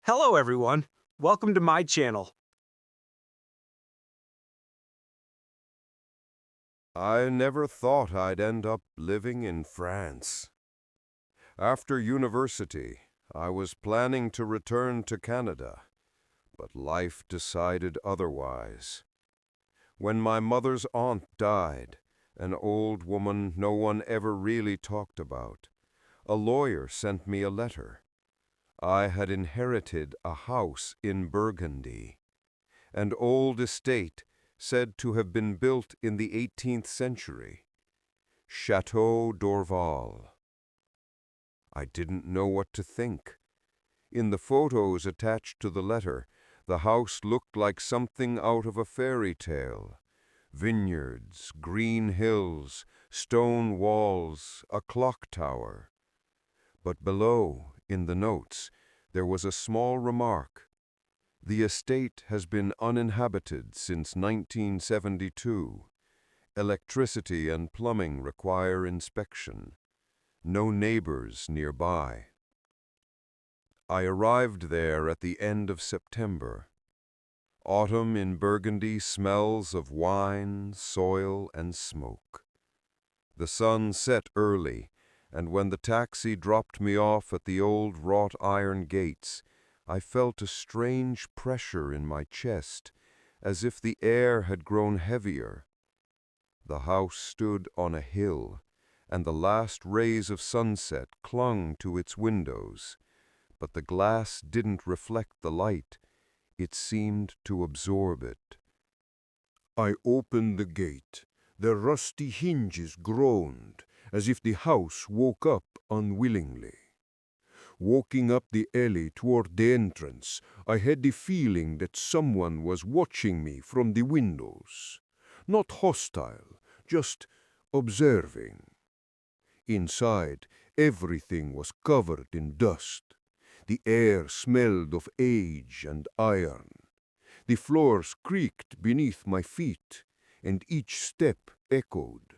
Hello everyone, welcome to my channel. I never thought I'd end up living in France. After university, I was planning to return to Canada, but life decided otherwise. When my mother's aunt died, an old woman no one ever really talked about, a lawyer sent me a letter. I had inherited a house in Burgundy, an old estate said to have been built in the 18th century. Château d'Orval. I didn't know what to think. In the photos attached to the letter, the house looked like something out of a fairy tale. Vineyards, green hills, stone walls, a clock tower. But below, in the notes, there was a small remark. The estate has been uninhabited since 1972. Electricity and plumbing require inspection. No neighbors nearby. I arrived there at the end of September. Autumn in Burgundy smells of wine, soil, and smoke. The sun set early, and when the taxi dropped me off at the old wrought iron gates, I felt a strange pressure in my chest, as if the air had grown heavier. The house stood on a hill, and the last rays of sunset clung to its windows, but the glass didn't reflect the light. It seemed to absorb it. I opened the gate. The rusty hinges groaned, as if the house woke up unwillingly. Walking up the alley toward the entrance, I had the feeling that someone was watching me from the windows. Not hostile, just observing. Inside, everything was covered in dust. The air smelled of age and iron. The floors creaked beneath my feet, and each step echoed.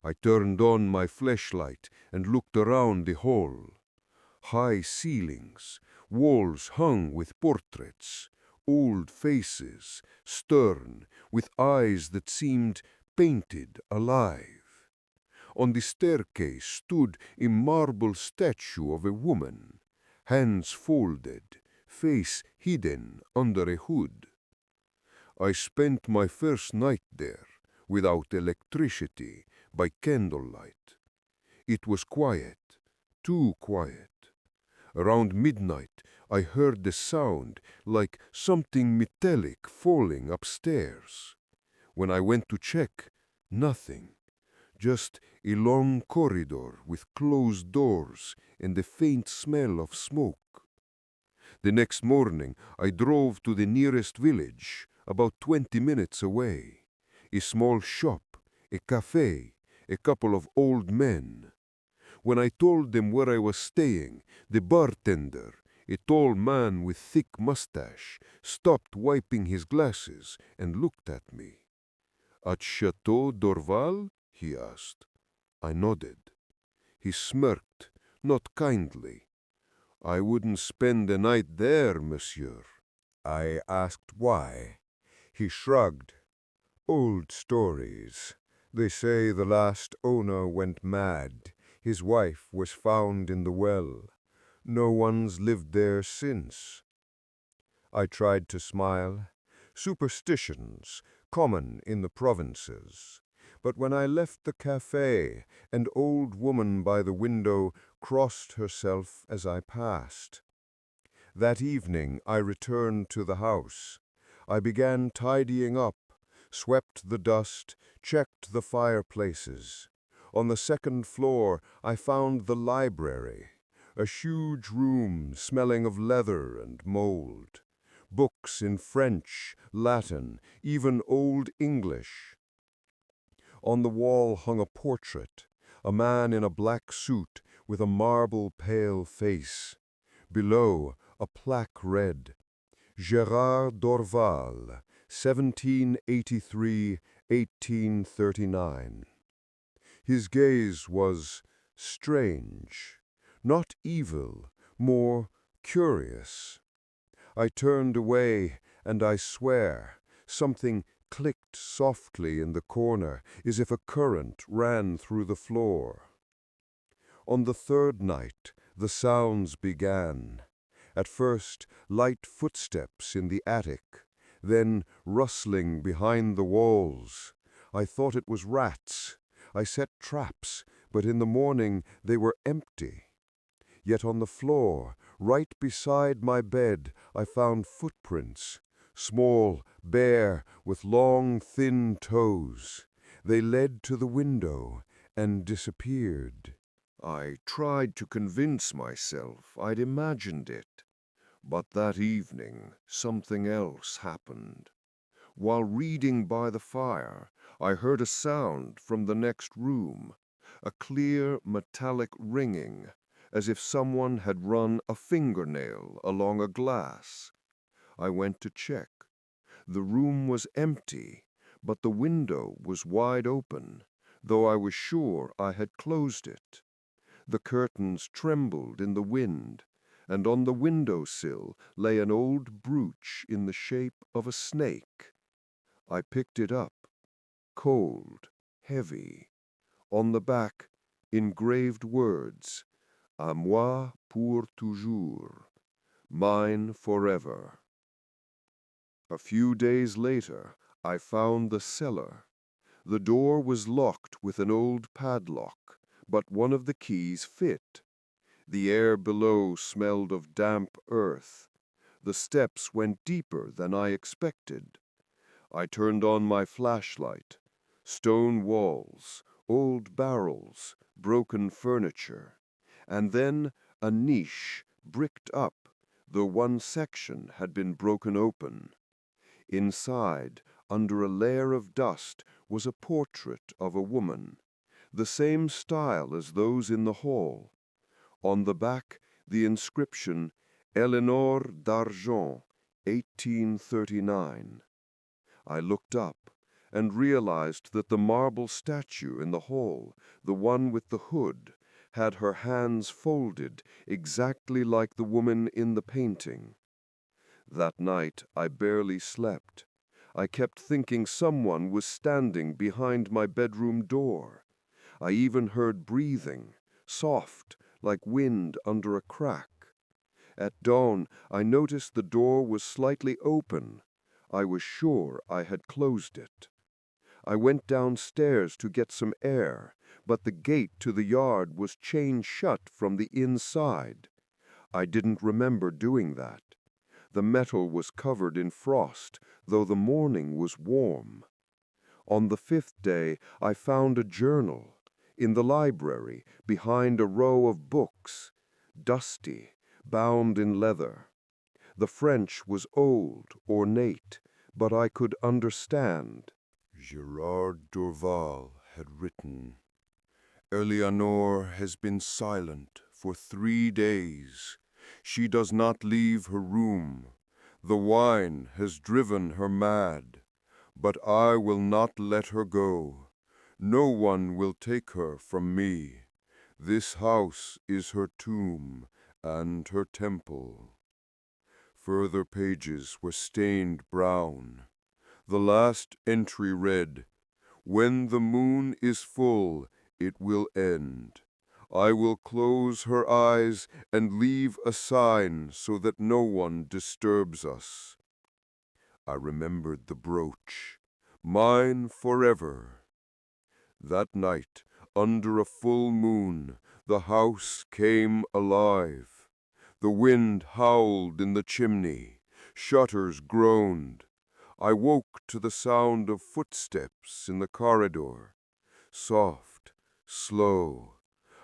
I turned on my flashlight and looked around the hall. High ceilings, walls hung with portraits, old faces, stern, with eyes that seemed painted alive. On the staircase stood a marble statue of a woman, hands folded, face hidden under a hood. I spent my first night there, without electricity, by candlelight. It was quiet, too quiet. Around midnight, I heard the sound like something metallic falling upstairs. When I went to check, nothing. Just a long corridor with closed doors and the faint smell of smoke. The next morning, I drove to the nearest village, about 20 minutes away. A small shop, a cafe, a couple of old men. When I told them where I was staying, the bartender, a tall man with thick mustache, stopped wiping his glasses and looked at me. "At Château d'Orval?" he asked. I nodded. He smirked, not kindly. "I wouldn't spend the night there, monsieur." I asked why. He shrugged. "Old stories. They say the last owner went mad. His wife was found in the well. No one's lived there since." I tried to smile. Superstitions, common in the provinces. But when I left the cafe, an old woman by the window crossed herself as I passed. That evening I returned to the house. I began tidying up, swept the dust, checked the fireplaces. On the second floor, I found the library, a huge room smelling of leather and mold. Books in French, Latin, even Old English. On the wall hung a portrait, a man in a black suit with a marble pale face. Below, a plaque read, "Gérard Dorval, 1783-1839. His gaze was strange, not evil, more curious. I turned away, and I swear, something clicked softly in the corner, as if a current ran through the floor. On the third night, the sounds began. At first, light footsteps in the attic, then rustling behind the walls. I thought it was rats. I set traps, but in the morning they were empty. Yet on the floor, right beside my bed, I found footprints, small, bare, with long, thin toes. They led to the window and disappeared. I tried to convince myself I'd imagined it, but that evening something else happened. While reading by the fire, I heard a sound from the next room, a clear metallic ringing, as if someone had run a fingernail along a glass. I went to check. The room was empty, but the window was wide open, though I was sure I had closed it. The curtains trembled in the wind, and on the window-sill lay an old brooch in the shape of a snake. I picked it up, cold, heavy. On the back, engraved words, "À moi pour toujours," mine forever. A few days later, I found the cellar. The door was locked with an old padlock, but one of the keys fit. The air below smelled of damp earth. The steps went deeper than I expected. I turned on my flashlight. Stone walls, old barrels, broken furniture, and then a niche bricked up, though one section had been broken open. Inside, under a layer of dust, was a portrait of a woman, the same style as those in the hall. On the back, the inscription, Eleanor d'Argent, 1839. I looked up and realized that the marble statue in the hall, the one with the hood, had her hands folded exactly like the woman in the painting. That night I barely slept. I kept thinking someone was standing behind my bedroom door. I even heard breathing, soft, like wind under a crack. At dawn, I noticed the door was slightly open. I was sure I had closed it. I went downstairs to get some air, but the gate to the yard was chained shut from the inside. I didn't remember doing that. The metal was covered in frost, though the morning was warm. On the fifth day, I found a journal in the library behind a row of books, dusty, bound in leather. The French was old, ornate, but I could understand. Gerard Dorval had written, "Eleanor has been silent for 3 days. She does not leave her room. The wine has driven her mad. But I will not let her go. No one will take her from me. This house is her tomb and her temple." Further pages were stained brown. The last entry read, "When the moon is full, it will end. I will close her eyes and leave a sign so that no one disturbs us." I remembered the brooch, mine forever. That night, under a full moon, the house came alive. The wind howled in the chimney. Shutters groaned. I woke to the sound of footsteps in the corridor. Soft, slow.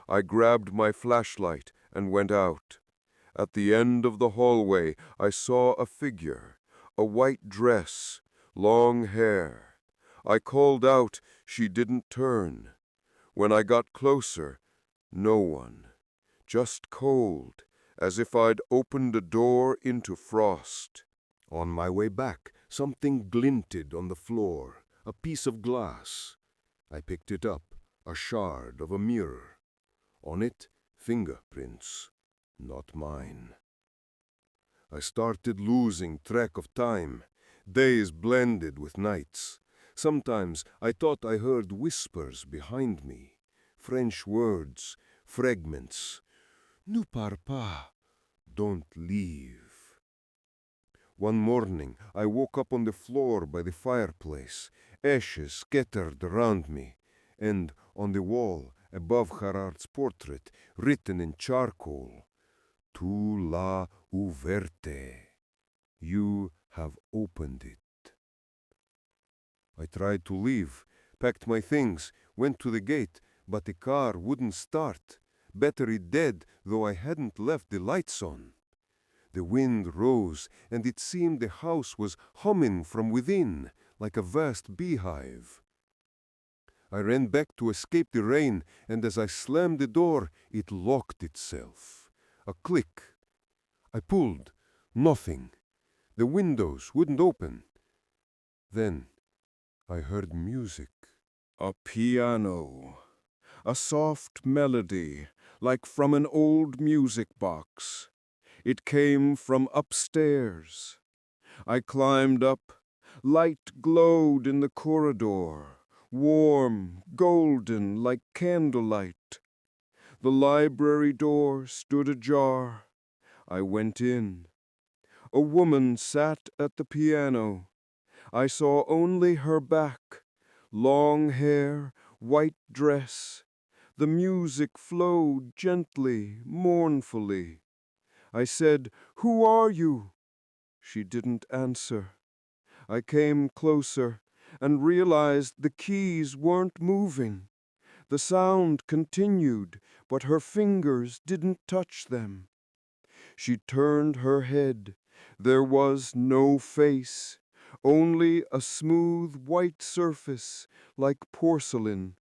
I grabbed my flashlight and went out. At the end of the hallway, I saw a figure, a white dress, long hair. I called out. She didn't turn. When I got closer, no one. Just cold, as if I'd opened a door into frost. On my way back, something glinted on the floor, a piece of glass. I picked it up, a shard of a mirror. On it, fingerprints, not mine. I started losing track of time. Days blended with nights. Sometimes I thought I heard whispers behind me. French words, fragments. Ne pars pas. Don't leave. One morning I woke up on the floor by the fireplace, ashes scattered around me, and on the wall above Gerard's portrait, written in charcoal, Tu l'as ouverte. You have opened it. I tried to leave, packed my things, went to the gate, but the car wouldn't start. Battery dead, though I hadn't left the lights on. The wind rose, and it seemed the house was humming from within, like a vast beehive. I ran back to escape the rain, and as I slammed the door, it locked itself. A click. I pulled. Nothing. The windows wouldn't open. Then I heard music. A piano. A soft melody, like from an old music box. It came from upstairs. I climbed up. Light glowed in the corridor, warm, golden, like candlelight. The library door stood ajar. I went in. A woman sat at the piano. I saw only her back, long hair, white dress. The music flowed gently, mournfully. I said, "Who are you?" She didn't answer. I came closer and realized the keys weren't moving. The sound continued, but her fingers didn't touch them. She turned her head. There was no face, only a smooth white surface, like porcelain.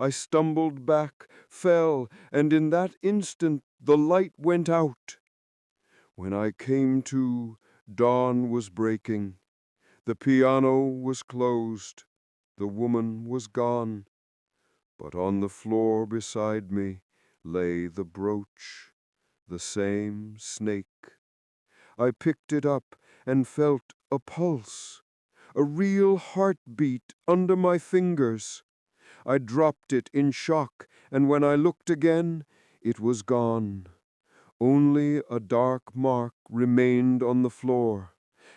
I stumbled back, fell, and in that instant the light went out. When I came to, dawn was breaking. The piano was closed. The woman was gone. But on the floor beside me lay the brooch, the same snake. I picked it up and felt a pulse, a real heartbeat under my fingers. I dropped it in shock, and when I looked again, it was gone. Only a dark mark remained on the floor,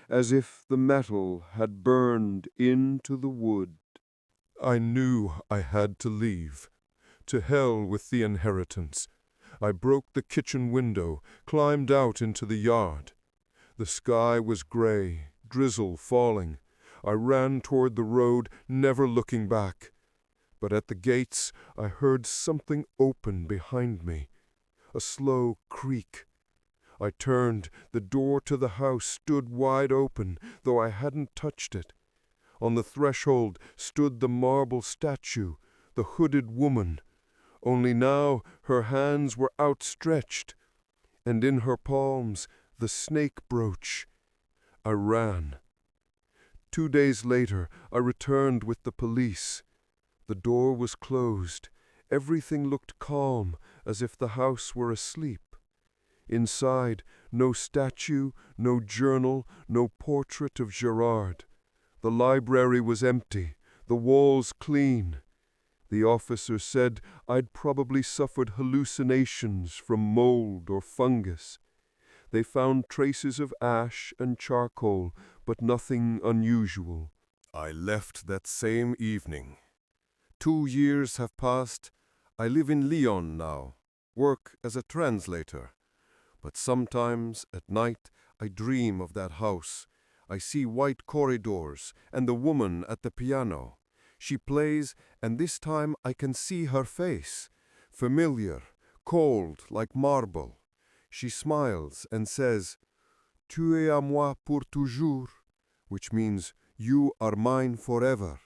as if the metal had burned into the wood. I knew I had to leave. To hell with the inheritance. I broke the kitchen window, climbed out into the yard. The sky was gray, drizzle falling. I ran toward the road, never looking back. But at the gates I heard something open behind me, a slow creak. I turned. The door to the house stood wide open, though I hadn't touched it. On the threshold stood the marble statue, the hooded woman. Only now her hands were outstretched, and in her palms the snake brooch. I ran. 2 days later I returned with the police. The door was closed. Everything looked calm, as if the house were asleep. Inside, no statue, no journal, no portrait of Gerard. The library was empty, the walls clean. The officer said I'd probably suffered hallucinations from mold or fungus. They found traces of ash and charcoal, but nothing unusual. I left that same evening. 2 years have passed. I live in Lyon now, work as a translator. But sometimes at night I dream of that house. I see white corridors and the woman at the piano. She plays, and this time I can see her face, familiar, cold like marble. She smiles and says, "Tu es à moi pour toujours," which means, "You are mine forever."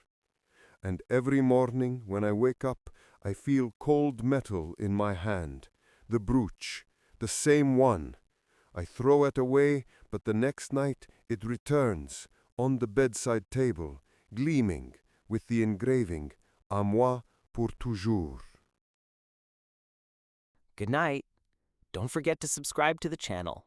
And every morning when I wake up, I feel cold metal in my hand, the brooch, the same one. I throw it away, but the next night it returns on the bedside table, gleaming, with the engraving, "À moi pour toujours." Good night. Don't forget to subscribe to the channel.